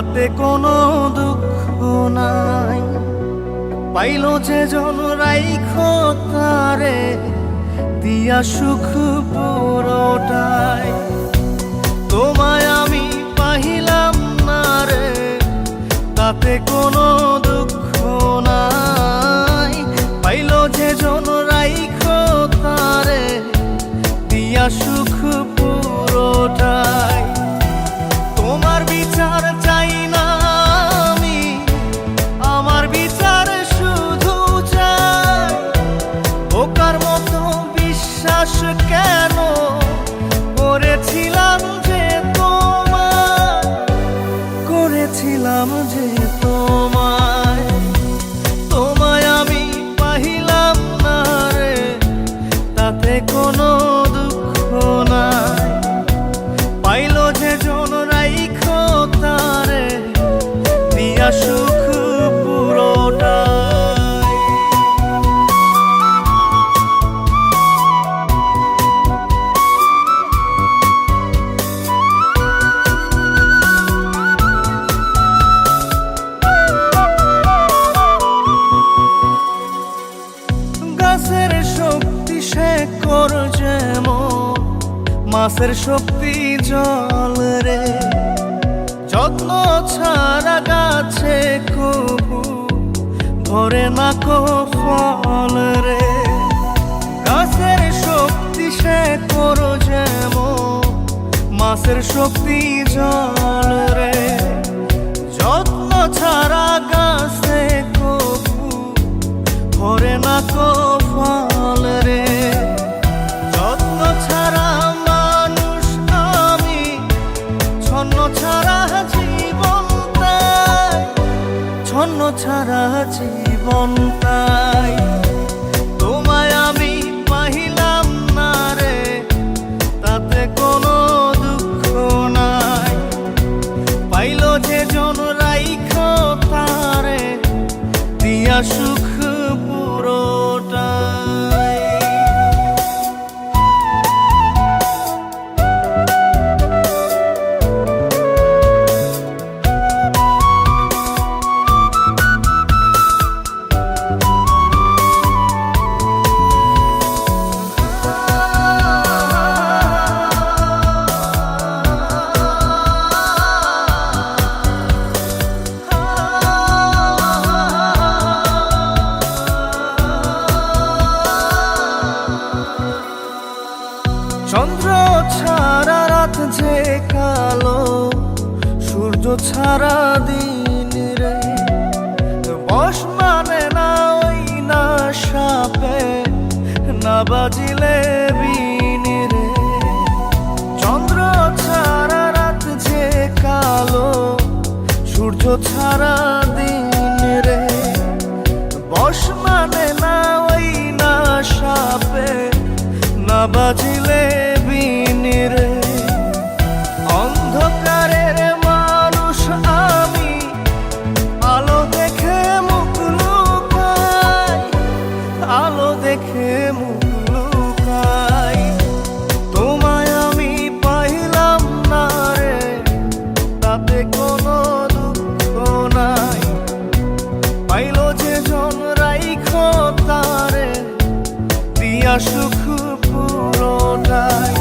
তাতে কোনো দুঃখ নাই। পাইল যে জন রাইখো তারে দিয়া সুখ পুরোটাই। তোমায় আমি পাহিলাম না রে, তাতে কোনো দুঃখ নাই। পাইল যে জন রাইখো তারে দিয়া সুখ পুরোটাই। তোমার বিচার চাই না আমি, আমার বিচার শুধু চাই। বোকার মতো বিশ্বাস কেন করেছিলাম যে তোমায়, করেছিলাম যে তোমায়। তোমায় আমি পাহিলাম না রে, তাতে কোনো দুঃখ নাই। পাইল যে জন রাইখো তারে দিয়া সুখ পুরোটাই। গাছের শক্তি শেকড় যেমন, মাছের শক্তি জল রে। যত্ন ছাড়া গাছে কবু ধরে না কো ফল রে। গাছের শক্তি শেকড় যেমন, মাছের শক্তি জল রে। যত্ন ছাড়া গাছে কবু ধরে না কো ফল রে। যত্ন ছাড়া মানুষ আমি, ছন্ন ছাড়া জীবন তাই, ছন্ন ছাড়া জীবন তাই। তোমায় আমি পাহিলাম না রে, তাতে কোনো দুঃখ নাই। পাইল যে জন রাইখো তারে দিয়া সুখ পুরোটাই। চন্দ্র ছাড়া রাত যে কালো, সূর্য ছাড়া দিন রে। বশ মানে না ওই না সাপে, না বাজিলে বিন রে। চন্দ্র ছাড়া রাত যে কালো, সূর্য ছাড়া দিন রে। বশ মানে না ওই না সাপে, না বাজিলে বিন রে। অন্ধকারের মানুষ আমি, আলো দেখে মুখ লুকাই, আলো দেখে মুখ লুকাই। তোমায় আমি পাইলাম না রে, তাতে কোনো দুঃখ নাই। পাইল যে জন রাইখো তারে দিয়া সুখ পুরোটাই।